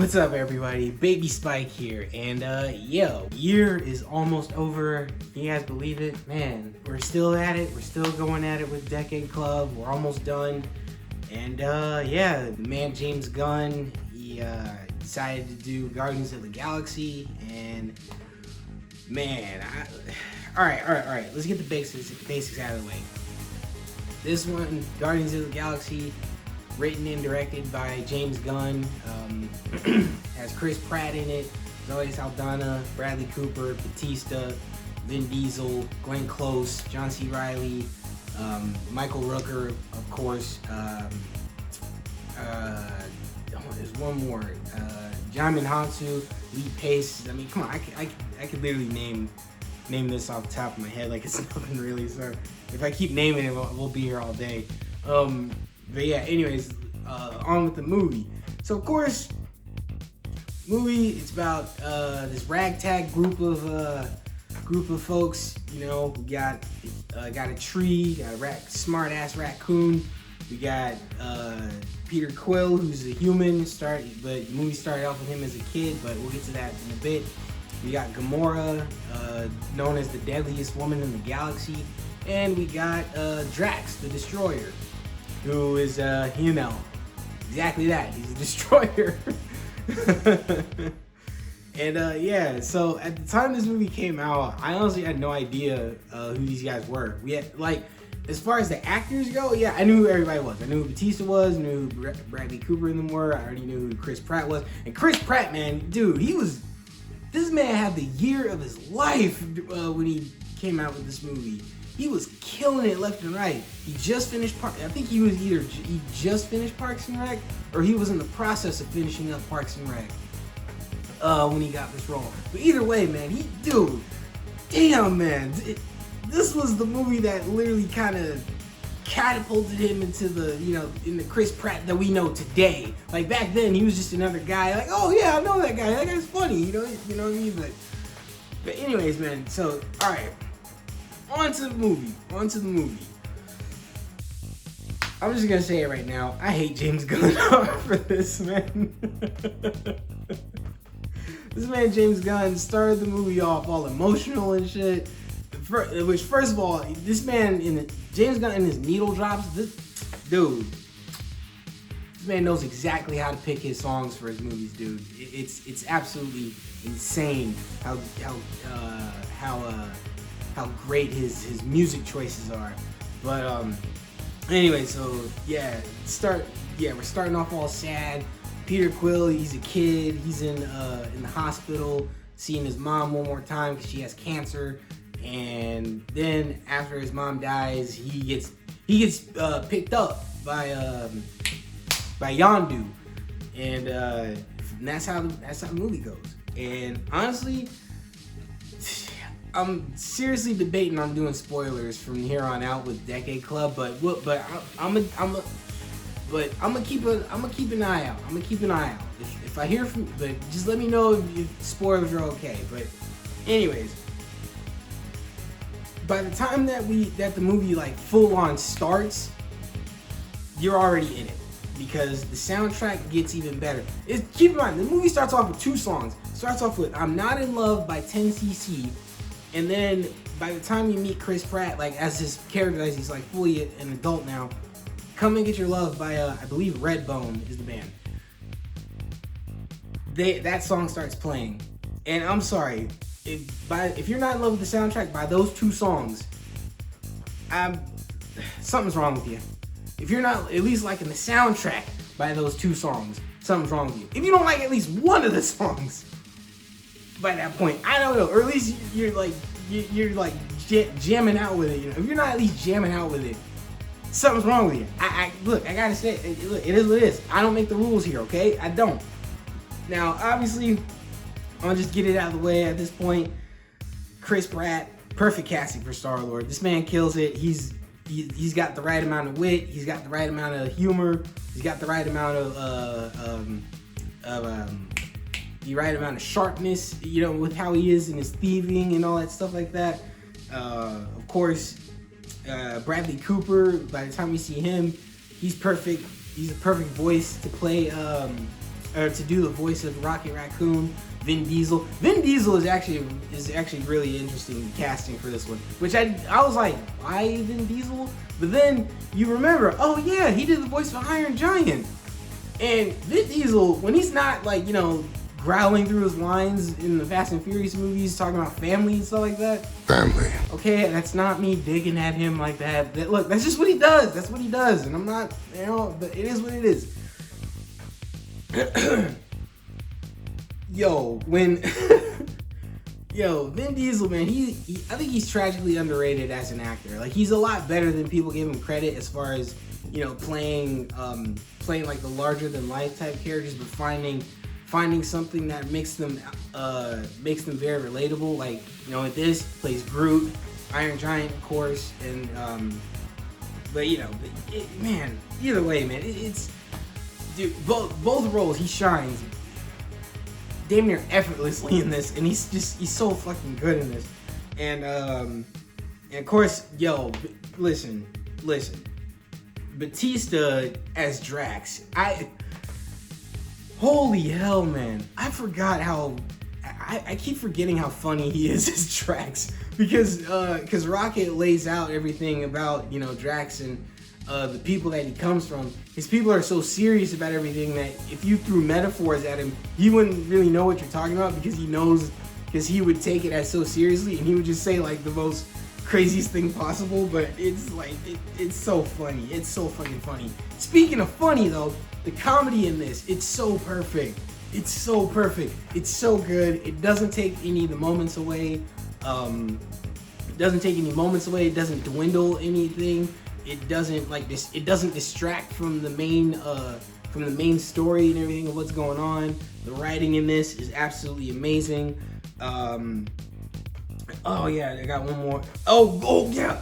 What's up, everybody? Baby Spike here, and year is almost over. Can you guys believe it? Man, we're still at it. We're still going at it with Decade Club. We're almost done. And man, James Gunn, he decided to do Guardians of the Galaxy, and man, all right. Let's get the basics out of the way. This one, Guardians of the Galaxy, written and directed by James Gunn, has Chris Pratt in it, Zoe Saldana, Bradley Cooper, Batista, Vin Diesel, Glenn Close, John C. Reilly, Michael Rooker, of course. There's one more. Jamin Hansu, Lee Pace. I mean, come on, I could literally name this off the top of my head like it's nothing really. So if I keep naming it, we'll be here all day. But yeah, anyways, on with the movie. So of course, movie, it's about this ragtag group of folks. You know, we got a tree, got a smart ass raccoon. We got Peter Quill, who's a human. But the movie started off with him as a kid, but we'll get to that in a bit. We got Gamora, known as the deadliest woman in the galaxy, and we got Drax, the Destroyer, who is, exactly that. He's a destroyer. And so at the time this movie came out, I honestly had no idea who these guys were. We had, as far as the actors go, yeah, I knew who everybody was. I knew who Batista was, knew who Bradley Cooper and them were. I already knew who Chris Pratt was. And Chris Pratt, man, dude, this man had the year of his life when he came out with this movie. He was killing it left and right. He just finished, I think he just finished Parks and Rec, or he was in the process of finishing up Parks and Rec when he got this role. But either way, man, damn, man. This was the movie that literally kind of catapulted him into in the Chris Pratt that we know today. Like back then, he was just another guy. Like, oh yeah, I know that guy. That guy's funny. You know what I mean? But anyways, man. So all right. On to the movie. I'm just gonna say it right now. I hate James Gunn for this, man. This man, James Gunn, started the movie off all emotional and shit. Which, first of all, this man James Gunn in his needle drops. This man knows exactly how to pick his songs for his movies, dude. It's absolutely insane how great his music choices are. But anyway, so yeah, we're starting off all sad. Peter Quill, he's a kid. He's in the hospital, seeing his mom one more time because she has cancer. And then after his mom dies, he gets picked up by Yondu, and that's how the movie goes. And honestly, I'm seriously debating on doing spoilers from here on out with Decade Club, but I'm gonna keep an eye out. If I hear from, but just let me know if spoilers are okay. But anyways, by the time that the movie full on starts, you're already in it because the soundtrack gets even better. Keep in mind, the movie starts off with two songs. It starts off with "I'm Not in Love" by 10cc. And then by the time you meet Chris Pratt, as his character, as he's fully an adult now, "Come and Get Your Love" by I believe Redbone is the band. That song starts playing, and I'm sorry, if you're not in love with the soundtrack by those two songs, something's wrong with you. If you're not at least liking the soundtrack by those two songs, something's wrong with you. If you don't like at least one of the songs by that point, I don't know, or at least you're jamming out with it. You know, if you're not at least jamming out with it, something's wrong with you. I gotta say, look, it is what it is. I don't make the rules here, okay? I don't. Now, obviously, I'll just get it out of the way at this point. Chris Pratt, perfect casting for Star-Lord. This man kills it. He's got the right amount of wit. He's got the right amount of humor. He's got the right amount of sharpness, with how he is in his thieving and all that stuff like that. Of course, Bradley Cooper, by the time we see him, he's perfect. He's a perfect voice to play to do the voice of Rocket Raccoon, Vin Diesel. Vin Diesel is actually really interesting casting for this one, which I was like, why Vin Diesel? But then you remember, oh yeah, he did the voice of Iron Giant. And Vin Diesel, when he's not like, you know, growling through his lines in the Fast and Furious movies, talking about family and stuff like that. Family. Okay, that's not me digging at him like that. Look, that's just what he does. That's what he does. And I'm not, you know, but it is what it is. Yo, Vin Diesel, man, I think he's tragically underrated as an actor. Like, he's a lot better than people give him credit as far as, you know, playing like the larger than life type characters, but finding something that makes them very relatable. Like, you know, with this, plays Groot, Iron Giant, of course, and but you know, man, either way, man, it's dude, both roles he shines damn near effortlessly in this, and he's so fucking good in this, and of course, yo, listen, Batista as Drax, holy hell, man, I forgot how I keep forgetting how funny he is as Drax, because Rocket lays out everything about, you know, Drax and the people that he comes from. His people are so serious about everything that if you threw metaphors at him, he wouldn't really know what you're talking about, because he would take it as so seriously, and he would just say like the most craziest thing possible. But it's like it's so funny. It's so fucking funny. Speaking of funny though, the comedy in this, it's so perfect. It's so perfect. It's so good. It doesn't take any of the moments away. It doesn't take any moments away. It doesn't dwindle anything. It doesn't like this. It doesn't distract from the main story and everything of what's going on. The writing in this is absolutely amazing. Oh yeah, I got one more. Oh yeah.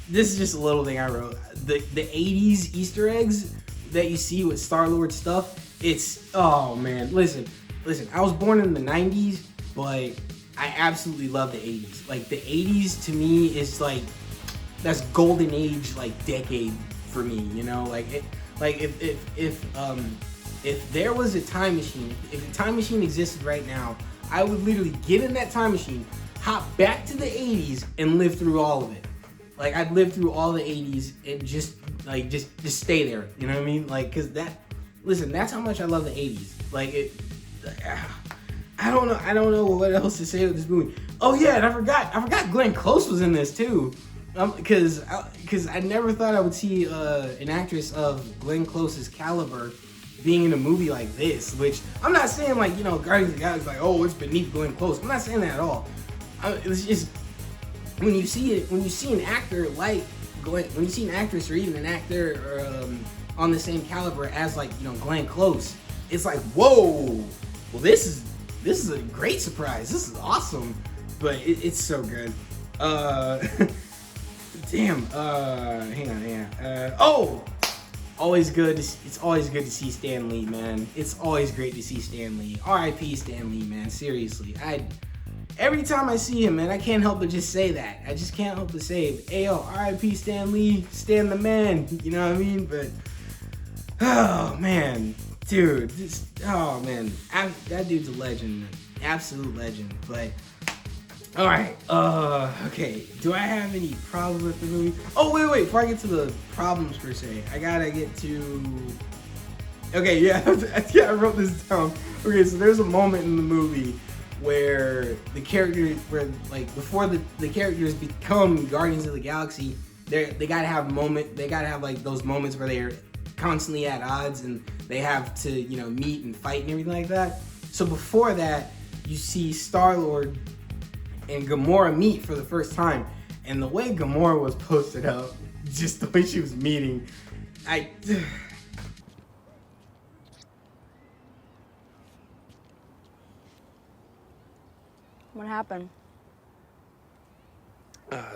This is just a little thing I wrote. The 80s Easter eggs that you see with Star-Lord stuff. It's, oh man, listen. I was born in the 90s, but I absolutely love the 80s. Like the 80s to me is like, that's golden age, like decade for me, you know? Like if there was a time machine, if a time machine existed right now, I would literally get in that time machine, hop back to the 80s and live through all of it. Like I'd live through all the 80s and just stay there, you know what I mean? Like, cause that's how much I love the 80s. Like I don't know what else to say with this movie. Oh yeah, and I forgot Glenn Close was in this too. Because I never thought I would see an actress of Glenn Close's caliber being in a movie like this. Which I'm not saying like, you know, Guardians of the Galaxy like, oh, it's beneath Glenn Close. I'm not saying that at all. It's just when you see an actor like Glenn, when you see an actress or even an actor on the same caliber as like, you know, Glenn Close, it's like, whoa, well this is a great surprise. This is awesome, but it's so good. Damn. Hang on. Always good. It's always good to see Stan Lee, man. It's always great to see Stan Lee. R.I.P. Stan Lee, man. Seriously, every time I see him, man, I can't help but just say that. I just can't help but say, "Ayo, R.I.P. Stan Lee, Stan the man." You know what I mean? But oh man, dude, that dude's a legend, absolute legend. But all right, okay. Do I have any problems with the movie? Oh, wait. Before I get to the problems per se, I gotta get to. Okay, yeah, I wrote this down. Okay, so there's a moment in the movie where the characters, before the characters become Guardians of the Galaxy, they gotta have like those moments where they're constantly at odds and they have to, you know, meet and fight and everything like that. So before that, you see Star-Lord and Gamora meet for the first time, and the way Gamora was posted up, just the way she was meeting, What happened?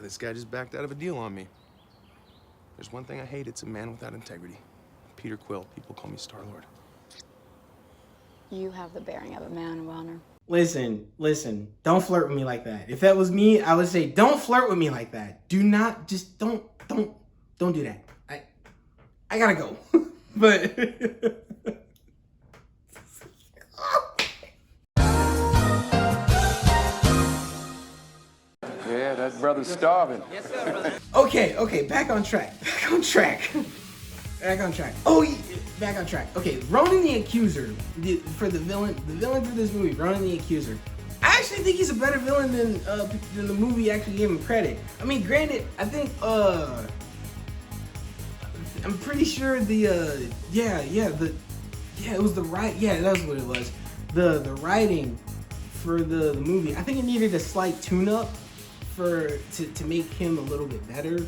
This guy just backed out of a deal on me. There's one thing I hate, it's a man without integrity. Peter Quill, people call me Star-Lord. You have the bearing of a man of honor. Listen, don't flirt with me like that. If that was me, I would say, don't flirt with me like that. Do not, just don't do that. I gotta go. But Brother's starving. Okay, back on track. Oh, back on track. Okay, Ronan the Accuser, for the villain for this movie, Ronan the Accuser. I actually think he's a better villain than the movie actually gave him credit. I mean, granted, I think I'm pretty sure it was that's what it was. The writing for the movie, I think it needed a slight tune-up to make him a little bit better,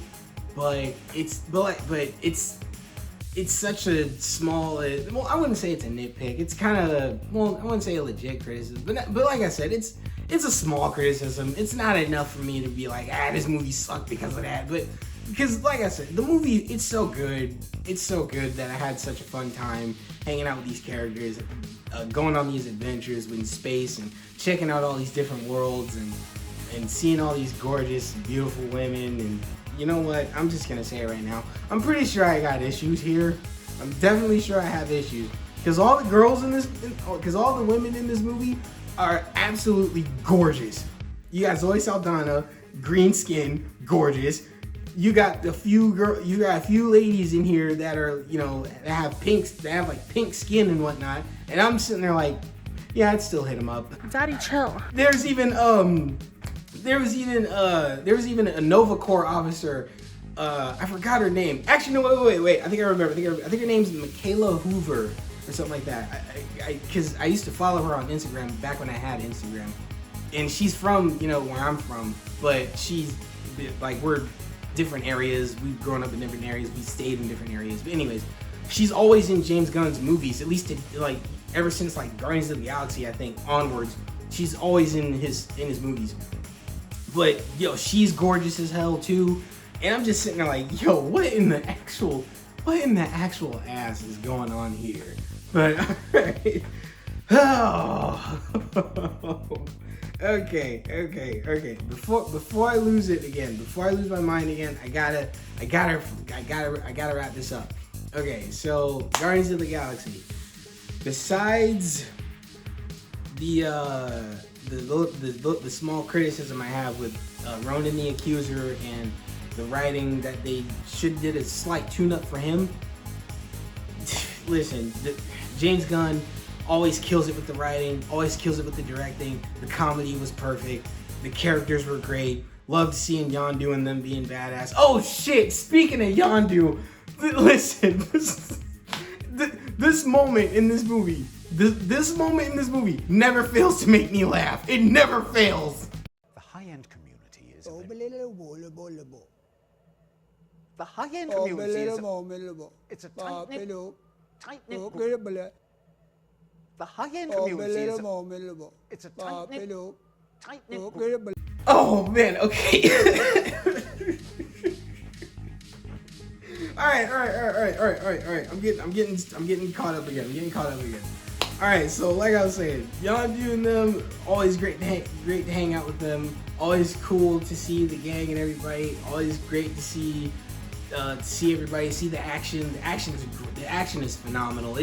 but it's such a small. Well, I wouldn't say it's a nitpick. It's kind of I wouldn't say a legit criticism, but like I said, it's a small criticism. It's not enough for me to be like, this movie sucked because of that. But because, like I said, the movie, it's so good. It's so good that I had such a fun time hanging out with these characters, going on these adventures in space and checking out all these different worlds and seeing all these gorgeous, beautiful women. And you know what? I'm just gonna say it right now. I'm pretty sure I got issues here. I'm definitely sure I have issues because all the women in this movie are absolutely gorgeous. You got Zoe Saldana, green skin, gorgeous. You got a few ladies in here that are, that have pink skin and whatnot. And I'm sitting there like, yeah, I'd still hit them up. Daddy, chill. There was even a Nova Corps officer. I forgot her name. Actually, no, wait. I think I remember. I think her name's Michaela Hoover or something like that. Because I used to follow her on Instagram back when I had Instagram, and she's from where I'm from, but she's like we're different areas. We've grown up in different areas. We stayed in different areas. But anyways, she's always in James Gunn's movies. At least ever since Guardians of the Galaxy, I think onwards, she's always in his movies. But she's gorgeous as hell too. And I'm just sitting there like, what in the actual ass is going on here? But alright. Okay. Before I lose it again, before I lose my mind again, I gotta wrap this up. Okay, so Guardians of the Galaxy. Besides the small criticism I have with Ronan the Accuser and the writing that they should did a slight tune-up for him. Listen, James Gunn always kills it with the writing, always kills it with the directing. The comedy was perfect. The characters were great. Loved seeing Yondu and them being badass. Oh shit! Speaking of Yondu, listen, this moment in this movie, this moment in this movie never fails to make me laugh. It never fails. The high-end community is. The high-end community is. It's a tight-knit group. The high-end community is. It's a tight-knit group. Oh man, okay. All right. I'm getting caught up again. All right, so like I was saying, Yondu and them, always great to hang out with them. Always cool to see the gang and everybody. Always great to see everybody, see the action. The action is phenomenal.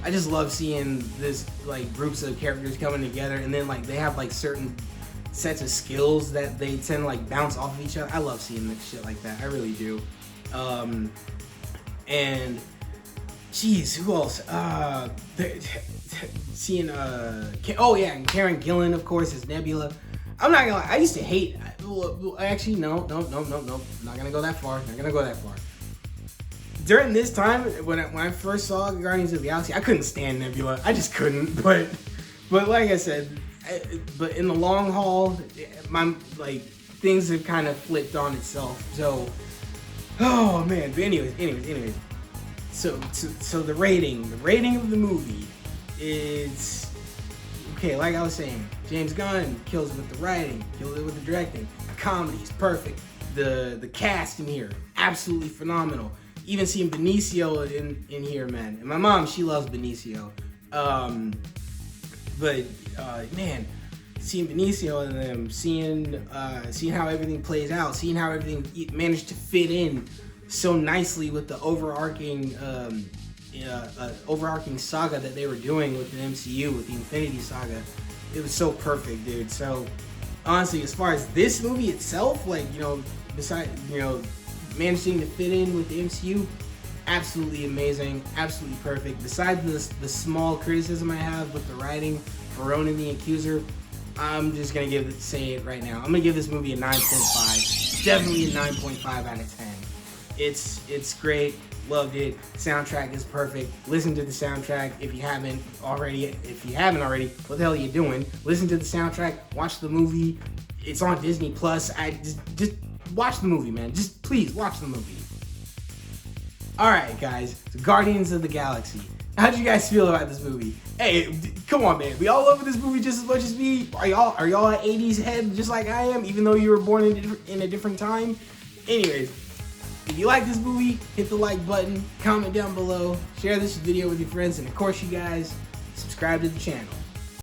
I just love seeing this groups of characters coming together, and then they have certain sets of skills that they tend to bounce off of each other. I love seeing shit like that. I really do. And geez, who else? Seeing and Karen Gillan, of course, as Nebula. I'm not gonna lie, I used to hate. Actually, no. I'm not gonna go that far. During this time, when I first saw Guardians of the Galaxy, I couldn't stand Nebula. I just couldn't. But like I said, but in the long haul, my things have kind of flipped on itself. So, oh man. But anyways. So the rating of the movie is okay. Like I was saying, James Gunn kills it with the writing, kills it with the directing. The comedy is perfect. The cast in here, absolutely phenomenal. Even seeing Benicio in here, man. And my mom, she loves Benicio. But man, seeing Benicio and them, seeing how everything plays out, seeing how everything managed to fit in so nicely with the overarching saga that they were doing with the MCU, with the Infinity Saga. It was so perfect, dude. So honestly, as far as this movie itself, like, you know, besides, you know, managing to fit in with the MCU, absolutely amazing, absolutely perfect. Besides the small criticism I have with the writing for Ronan the Accuser, I'm just gonna say it right now. I'm gonna give this movie a 9.5. Definitely a 9.5 out of 10. It's great. Loved it. Soundtrack is perfect. Listen to the soundtrack if you haven't already. If you haven't already, what the hell are you doing? Listen to the soundtrack. Watch the movie. It's on Disney Plus. I just watch the movie, man. Just please watch the movie. All right, guys. So Guardians of the Galaxy. How did you guys feel about this movie? Hey, come on, man. We all love this movie just as much as me. Are y'all an 80s head just like I am, even though you were born in a different time? Anyways, if you like this movie, hit the like button, comment down below, share this video with your friends, and of course, you guys, subscribe to the channel.